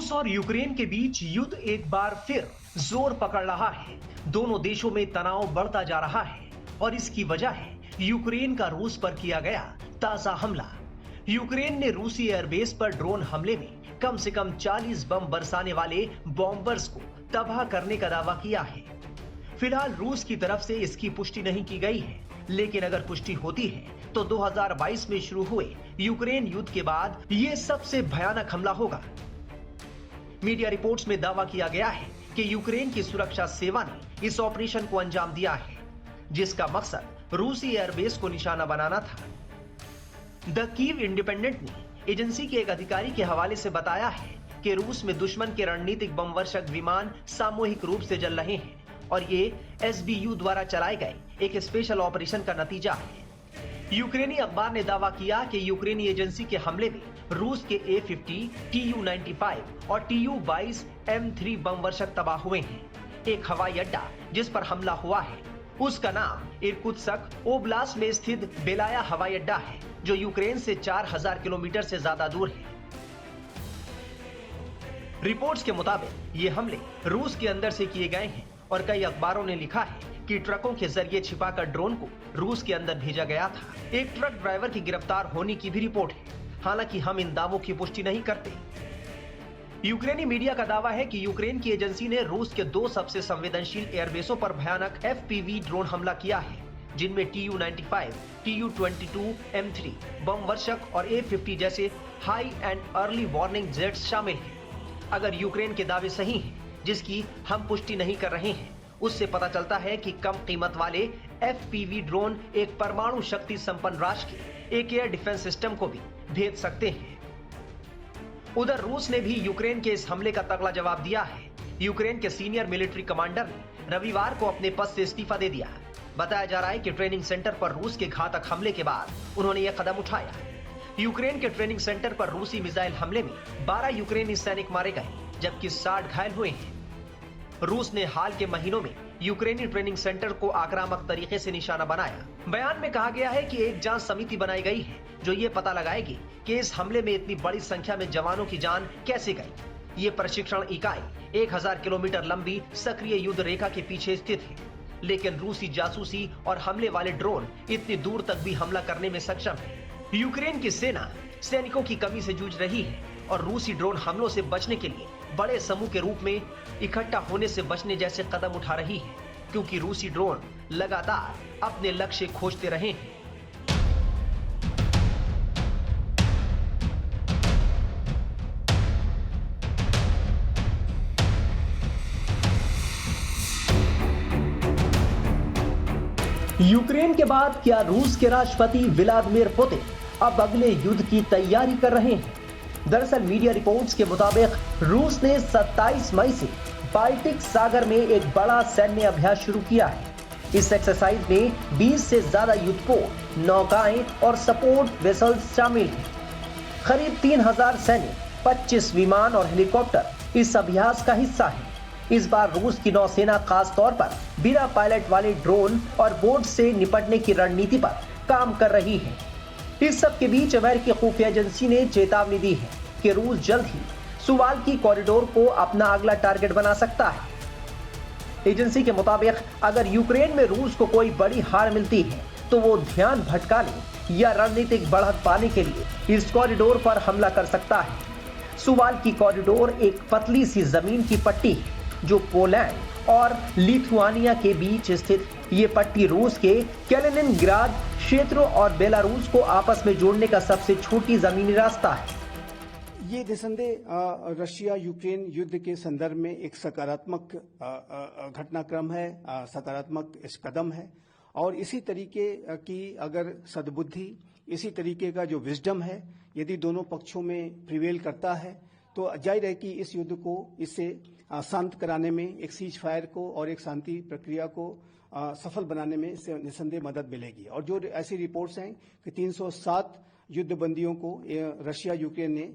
रूस और यूक्रेन के बीच युद्ध एक बार फिर जोर पकड़ रहा है। दोनों देशों में तनाव बढ़ता जा रहा है और इसकी वजह है यूक्रेन का रूस पर किया गया ताजा हमला। यूक्रेन ने रूसी एयरबेस पर ड्रोन हमले में कम से कम 40 बम बरसाने वाले बॉम्बर्स को तबाह करने का दावा किया है। फिलहाल रूस की तरफ से इसकी पुष्टि नहीं की गई है, लेकिन अगर पुष्टि होती है तो 2022 में शुरू हुए यूक्रेन युद्ध के बाद यह सबसे भयानक हमला होगा। मीडिया रिपोर्ट्स में दावा किया गया है कि यूक्रेन की सुरक्षा सेवा ने इस ऑपरेशन को अंजाम दिया है, जिसका मकसद रूसी एयरबेस को निशाना बनाना था। द कीव इंडिपेंडेंट ने एजेंसी के एक अधिकारी के हवाले से बताया है कि रूस में दुश्मन के रणनीतिक बमवर्षक विमान सामूहिक रूप से जल रहे हैं और ये एसबीयू द्वारा चलाए गए एक स्पेशल ऑपरेशन का नतीजा है। यूक्रेनी अखबार ने दावा किया कि यूक्रेनी एजेंसी के हमले में रूस के A-50, Tu-95 और Tu-22 M3 बमवर्षक तबाह हुए हैं। एक हवाई अड्डा जिस पर हमला हुआ है उसका नाम इरकुत्स्क ओब्लास्ट में स्थित बेलाया हवाई अड्डा है, जो यूक्रेन से 4000 किलोमीटर से ज्यादा दूर है। रिपोर्ट्स के मुताबिक ये हमले रूस के अंदर से किए गए हैं और कई अखबारों ने लिखा है कि ट्रकों के जरिए छिपाकर ड्रोन को रूस के अंदर भेजा गया था। एक ट्रक ड्राइवर की गिरफ्तार होने की भी रिपोर्ट है, हालांकि हम इन दावों की पुष्टि नहीं करते। यूक्रेनी मीडिया का दावा है कि यूक्रेन की एजेंसी ने रूस के 2 सबसे संवेदनशील एयरबेसों पर भयानक FPV ड्रोन हमला किया है, जिनमें Tu-95, Tu-22 M3 बमवर्षक और A-50 जैसे high and early warning jets शामिल हैं। अगर यूक्रेन के दावे सही हैं, जिसकी हम पुष्टि नहीं कर रहे हैं, उससे पता चलता है कि कम कीमत वाले FPV ड्रोन एक परमाणु शक्ति संपन्न राष्ट्र के एक एयर डिफेंस सिस्टम को भी भेज सकते हैं। उधर रूस ने भी यूक्रेन के इस हमले का तगड़ा जवाब दिया है। यूक्रेन के सीनियर मिलिट्री कमांडर ने रविवार को अपने पद से इस्तीफा दे दिया। बताया जा रहा है कि ट्रेनिंग सेंटर पर रूस के घातक हमले के बाद उन्होंने यह कदम उठाया। यूक्रेन के ट्रेनिंग सेंटर पर रूसी मिसाइल हमले में 12 यूक्रेनी सैनिक मारे गए, जबकि 60 घायल हुए हैं। रूस ने हाल के महीनों में यूक्रेनी ट्रेनिंग सेंटर को आक्रामक तरीके से निशाना बनाया। बयान में कहा गया है कि एक जांच समिति बनाई गई है जो ये पता लगाएगी कि इस हमले में इतनी बड़ी संख्या में जवानों की जान कैसे गई। ये प्रशिक्षण इकाई 1000 किलोमीटर लंबी सक्रिय युद्ध रेखा के पीछे स्थित है, लेकिन रूसी जासूसी और हमले वाले ड्रोन इतनी दूर तक भी हमला करने में सक्षम है। यूक्रेन की सेना सैनिकों की कमी से जूझ रही है और रूसी ड्रोन हमलों से बचने के लिए बड़े समूह के रूप में इकट्ठा होने से बचने जैसे कदम उठा रही है, क्योंकि रूसी ड्रोन लगातार अपने लक्ष्य खोजते रहे हैं। यूक्रेन के बाद क्या रूस के राष्ट्रपति व्लादिमीर पुतिन अब अगले युद्ध की तैयारी कर रहे हैं? दरअसल मीडिया रिपोर्ट्स के मुताबिक रूस ने 27 मई से बाल्टिक सागर में एक बड़ा सैन्य अभ्यास शुरू किया है। इस एक्सरसाइज में 20 से ज्यादा युद्धपोत, नौकाएं और सपोर्ट वेसल्स शामिल हैं। करीब 3000 सैनिक, 25 विमान और हेलीकॉप्टर इस अभ्यास का हिस्सा है। इस बार रूस की नौसेना खास तौर पर बिना पायलट वाले ड्रोन और बोट से निपटने की रणनीति पर काम कर रही है। इस सब के बीच अमेरिकी खुफिया एजेंसी ने चेतावनी दी है कि रूस जल्द ही सुवाल्की कॉरिडोर को अपना अगला टारगेट बना सकता है। एजेंसी के मुताबिक अगर यूक्रेन में रूस को कोई बड़ी हार मिलती है तो वो ध्यान भटकाने या रणनीतिक बढ़त पाने के लिए इस कॉरिडोर पर हमला कर सकता है। सुवाल्की कॉरिडोर एक पतली सी जमीन की पट्टी है जो पोलैंड और लिथुआनिया के बीच स्थित। ये पट्टी रूस के कैलिनिनग्राद क्षेत्र और बेलारूस को आपस में जोड़ने का सबसे छोटी जमीनी रास्ता है। ये निसंदेह रशिया यूक्रेन युद्ध के संदर्भ में एक सकारात्मक घटनाक्रम है, सकारात्मक इस कदम है और इसी तरीके की अगर सद्बुद्धि, इसी तरीके का जो विजडम है, यदि दोनों पक्षों में प्रिवेल करता है तो जाहिर है कि इस युद्ध को इससे शांत कराने में, एक सीज फायर को और एक शांति प्रक्रिया को सफल बनाने में इससे निसंदेह मदद मिलेगी। और जो ऐसी रिपोर्ट्स हैं कि 307 युद्ध बंदियों को रशिया यूक्रेन ने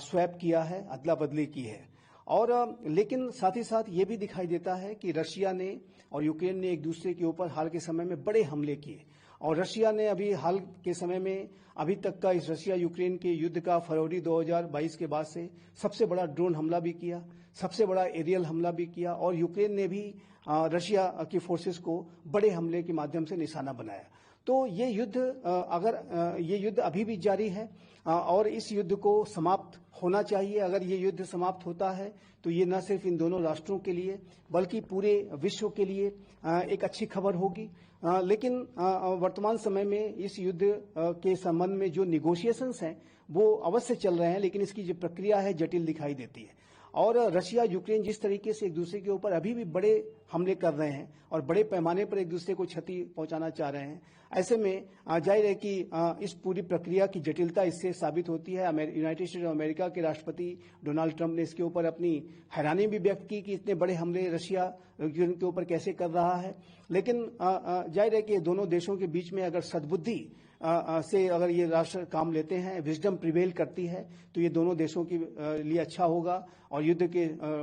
स्वैप किया है, अदला बदली की है। और लेकिन साथ ही साथ ये भी दिखाई देता है कि रशिया ने और यूक्रेन ने एक दूसरे के ऊपर हाल के समय में बड़े हमले किए और रशिया ने अभी हाल के समय में अभी तक का इस रशिया यूक्रेन के युद्ध का फरवरी 2022 के बाद से सबसे बड़ा ड्रोन हमला भी किया, सबसे बड़ा एरियल हमला भी किया और यूक्रेन ने भी रशिया की फोर्सेस को बड़े हमले के माध्यम से निशाना बनाया। तो ये युद्ध अभी भी जारी है और इस युद्ध को समाप्त होना चाहिए। अगर ये युद्ध समाप्त होता है तो ये न सिर्फ इन दोनों राष्ट्रों के लिए बल्कि पूरे विश्व के लिए एक अच्छी खबर होगी। लेकिन वर्तमान समय में इस युद्ध के संबंध में जो निगोशिएशंस हैं वो अवश्य चल रहे हैं, लेकिन इसकी जो प्रक्रिया है जटिल दिखाई देती है। और रशिया यूक्रेन जिस तरीके से एक दूसरे के ऊपर अभी भी बड़े हमले कर रहे हैं और बड़े पैमाने पर एक दूसरे को क्षति पहुंचाना चाह रहे हैं, ऐसे में जाहिर है कि इस पूरी प्रक्रिया की जटिलता इससे साबित होती है। यूनाइटेड स्टेट्स ऑफ अमेरिका के राष्ट्रपति डोनाल्ड ट्रंप ने इसके ऊपर अपनी हैरानी भी व्यक्त की कि इतने बड़े हमले रशिया यूक्रेन के ऊपर कैसे कर रहा है। लेकिन जाहिर है कि दोनों देशों के बीच में अगर सद्बुद्धि से अगर ये राष्ट्र काम लेते हैं, विजडम प्रिवेल करती है, तो ये दोनों देशों के लिए अच्छा होगा और युद्ध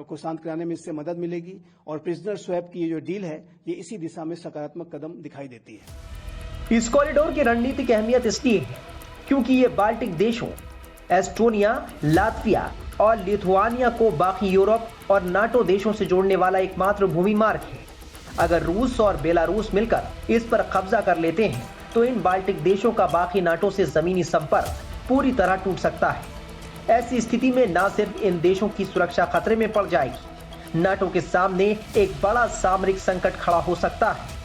को शांत कराने में इससे मदद मिलेगी। और प्रिजनर स्वैप की जो डील है ये इसी दिशा में सकारात्मक कदम दिखाई देती है। इस कॉरिडोर की रणनीतिक अहमियत इसलिए है क्योंकि ये बाल्टिक देशों एस्टोनिया, लातविया और लिथुआनिया को बाकी यूरोप और नाटो देशों से जोड़ने वाला एकमात्र भूमि मार्ग है। अगर रूस और बेलारूस मिलकर इस पर कब्जा कर लेते हैं तो इन बाल्टिक देशों का बाकी नाटो से जमीनी संपर्क पूरी तरह टूट सकता है। ऐसी स्थिति में न सिर्फ इन देशों की सुरक्षा खतरे में पड़ जाएगी, नाटो के सामने एक बड़ा सामरिक संकट खड़ा हो सकता है।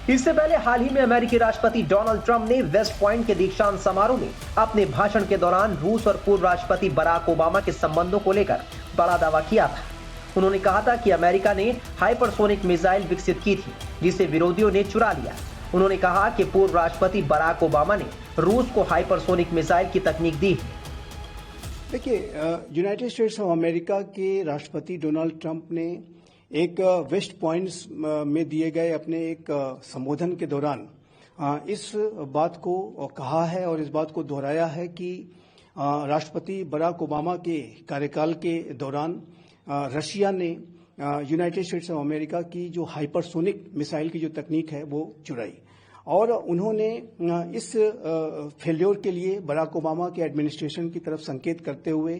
इससे पहले हाल ही में अमेरिकी राष्ट्रपति डोनाल्ड ट्रंप ने वेस्ट पॉइंट के दीक्षांत समारोह में अपने भाषण के दौरान रूस और पूर्व राष्ट्रपति बराक ओबामा के संबंधों को लेकर बड़ा दावा किया था। उन्होंने कहा था कि अमेरिका ने हाइपरसोनिक मिसाइल विकसित की थी जिसे विरोधियों ने चुरा लिया। उन्होंने कहा कि पूर्व राष्ट्रपति बराक ओबामा ने रूस को हाइपरसोनिक मिसाइल की तकनीक दी है। देखिए, यूनाइटेड स्टेट्स ऑफ अमेरिका के राष्ट्रपति डोनाल्ड ट्रंप ने एक वेस्ट पॉइंट्स में दिए गए अपने एक संबोधन के दौरान इस बात को कहा है और इस बात को दोहराया है कि राष्ट्रपति बराक ओबामा के कार्यकाल के दौरान रशिया ने यूनाइटेड स्टेट्स ऑफ अमेरिका की जो हाइपरसोनिक मिसाइल की जो तकनीक है वो चुराई। और उन्होंने इस फेल्योर के लिए बराक ओबामा के एडमिनिस्ट्रेशन की तरफ संकेत करते हुए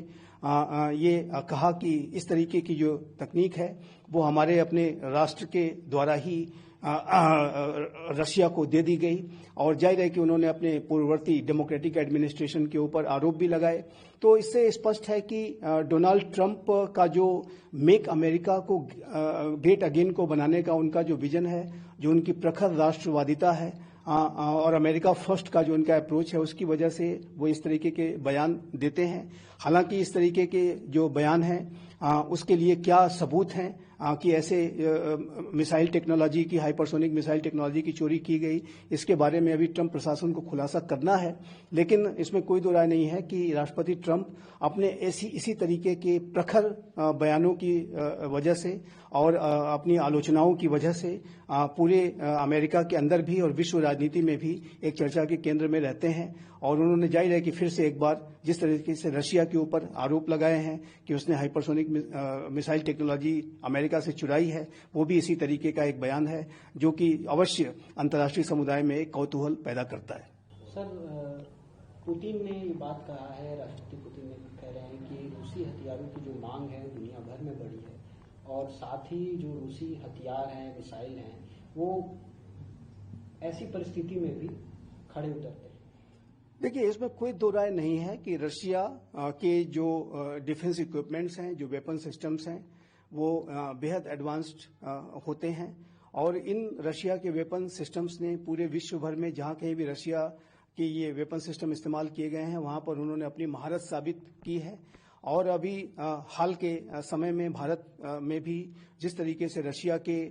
ये कहा कि इस तरीके की जो तकनीक है वो हमारे अपने राष्ट्र के द्वारा ही रशिया को दे दी गई। और जाहिर है कि उन्होंने अपने पूर्ववर्ती डेमोक्रेटिक एडमिनिस्ट्रेशन के ऊपर आरोप भी लगाए। तो इससे स्पष्ट है कि डोनाल्ड ट्रंप का जो मेक अमेरिका को ग्रेट अगेन को बनाने का उनका जो विजन है, जो उनकी प्रखर राष्ट्रवादिता है और अमेरिका फर्स्ट का जो उनका अप्रोच है, उसकी वजह से वो इस तरीके के बयान देते हैं। हालांकि इस तरीके के जो बयान हैं उसके लिए क्या सबूत हैं कि ऐसे मिसाइल टेक्नोलॉजी की, हाइपरसोनिक मिसाइल टेक्नोलॉजी की चोरी की गई, इसके बारे में अभी ट्रंप प्रशासन को खुलासा करना है। लेकिन इसमें कोई दो राय नहीं है कि राष्ट्रपति ट्रंप अपने इसी तरीके के प्रखर बयानों की वजह से और अपनी आलोचनाओं की वजह से पूरे अमेरिका के अंदर भी और विश्व राजनीति में भी एक चर्चा के केंद्र में रहते हैं। और उन्होंने जाहिर है कि फिर से एक बार जिस तरीके से रशिया के ऊपर आरोप लगाए हैं कि उसने हाइपरसोनिक मिसाइल टेक्नोलॉजी अमेरिका से चुराई है, वो भी इसी तरीके का एक बयान है जो कि अवश्य अंतर्राष्ट्रीय समुदाय में एक कौतूहल पैदा करता है। सर, पुतिन ने ये बात कहा है, राष्ट्रपति पुतिन ने कह रहे हैं कि रूसी हथियारों की जो मांग है दुनिया भर में बढ़ी है और साथ ही जो रूसी हथियार हैं, मिसाइल हैं, वो ऐसी परिस्थिति में भी खड़े उतरते हैं। देखिए, इसमें कोई दो राय नहीं है कि रशिया के जो डिफेंस इक्विपमेंट्स हैं, जो वेपन सिस्टम्स हैं, वो बेहद एडवांस्ड होते हैं। और इन रशिया के वेपन सिस्टम्स ने पूरे विश्व भर में जहां कहीं भी रशिया के ये वेपन सिस्टम इस्तेमाल किए गए हैं वहां पर उन्होंने अपनी महारत साबित की है। और अभी हाल के समय में भारत में भी जिस तरीके से रशिया के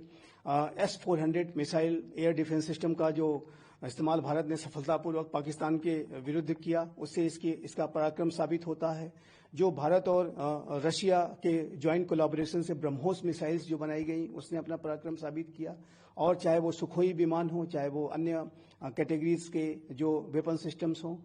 S-400 missile air defence system का जो इस्तेमाल भारत ने सफलतापूर्वक पाकिस्तान के विरुद्ध किया, उससे इसका पराक्रम साबित होता है। जो भारत और रशिया के ज्वाइंट कोलैबोरेशन से ब्रह्मोस मिसाइल्स जो बनाई गई, उसने अपना पराक्रम साबित किया। और चाहे वो सुखोई विमान हो, चाहे वो अन्य कैटेगरीज के जो वेपन सिस्टम्स हों,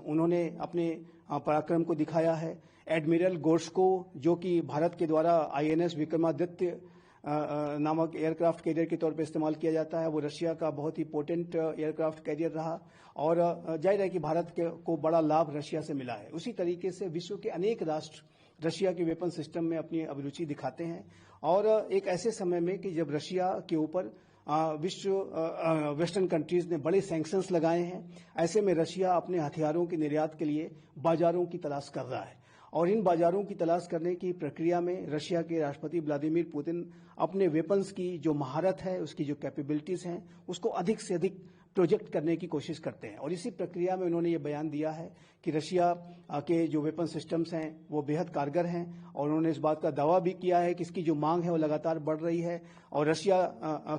उन्होंने अपने पराक्रम को दिखाया है। एडमिरल गोर्स्को, जो कि भारत के द्वारा INS विक्रमादित्य नामक एयरक्राफ्ट कैरियर के तौर पर इस्तेमाल किया जाता है। वो रशिया का बहुत ही पोटेंट एयरक्राफ्ट कैरियर रहा और जाहिर है कि भारत को बड़ा लाभ रशिया से मिला है। उसी तरीके से विश्व के अनेक राष्ट्र रशिया के वेपन सिस्टम में अपनी अभिरुचि दिखाते हैं और एक ऐसे समय में कि जब रशिया के ऊपर वेस्टर्न कंट्रीज ने बड़े सैंक्शंस लगाए हैं, ऐसे में रशिया अपने हथियारों के निर्यात के लिए बाजारों की तलाश कर रहा है और इन बाजारों की तलाश करने की प्रक्रिया में रशिया के राष्ट्रपति व्लादिमीर पुतिन अपने वेपन्स की जो महारत है, उसकी जो कैपेबिलिटीज हैं, उसको अधिक से अधिक प्रोजेक्ट करने की कोशिश करते हैं और इसी प्रक्रिया में उन्होंने ये बयान दिया है कि रशिया के जो वेपन सिस्टम्स हैं वो बेहद कारगर हैं और उन्होंने इस बात का दावा भी किया है कि इसकी जो मांग है वो लगातार बढ़ रही है और रशिया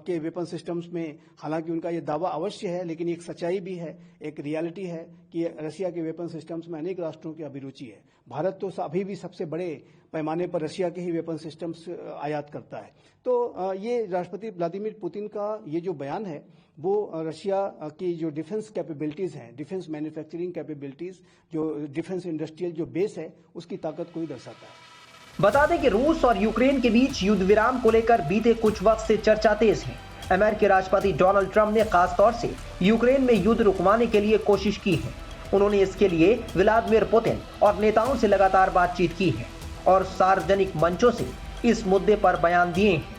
के वेपन सिस्टम्स में हालांकि उनका ये दावा अवश्य है, लेकिन एक सच्चाई भी है, एक रियलिटी है कि रशिया के वेपन सिस्टम्स में अनेक राष्ट्रों की अभिरुचि है। भारत तो अभी भी सबसे बड़े पैमाने पर रशिया के ही वेपन सिस्टम्स आयात करता है। तो ये राष्ट्रपति व्लादिमीर पुतिन का ये जो बयान है वो रशिया की जो डिफेंस कैपेबिलिटीज हैं, डिफेंस मैन्युफैक्चरिंग कैपेबिलिटीज, जो डिफेंस इंडस्ट्रियल जो बेस है, उसकी ताकत को ही दर्शाता है। बता दें कि रूस और यूक्रेन के बीच युद्ध विराम को लेकर बीते कुछ वक्त से चर्चा तेज है। अमेरिकी राष्ट्रपति डोनाल्ड ट्रंप ने खासतौर से यूक्रेन में युद्ध रुकवाने के लिए कोशिश की है। उन्होंने इसके लिए व्लादिमीर पुतिन और नेताओं से लगातार बातचीत की है और सार्वजनिक मंचों से इस मुद्दे पर बयान दिए हैं।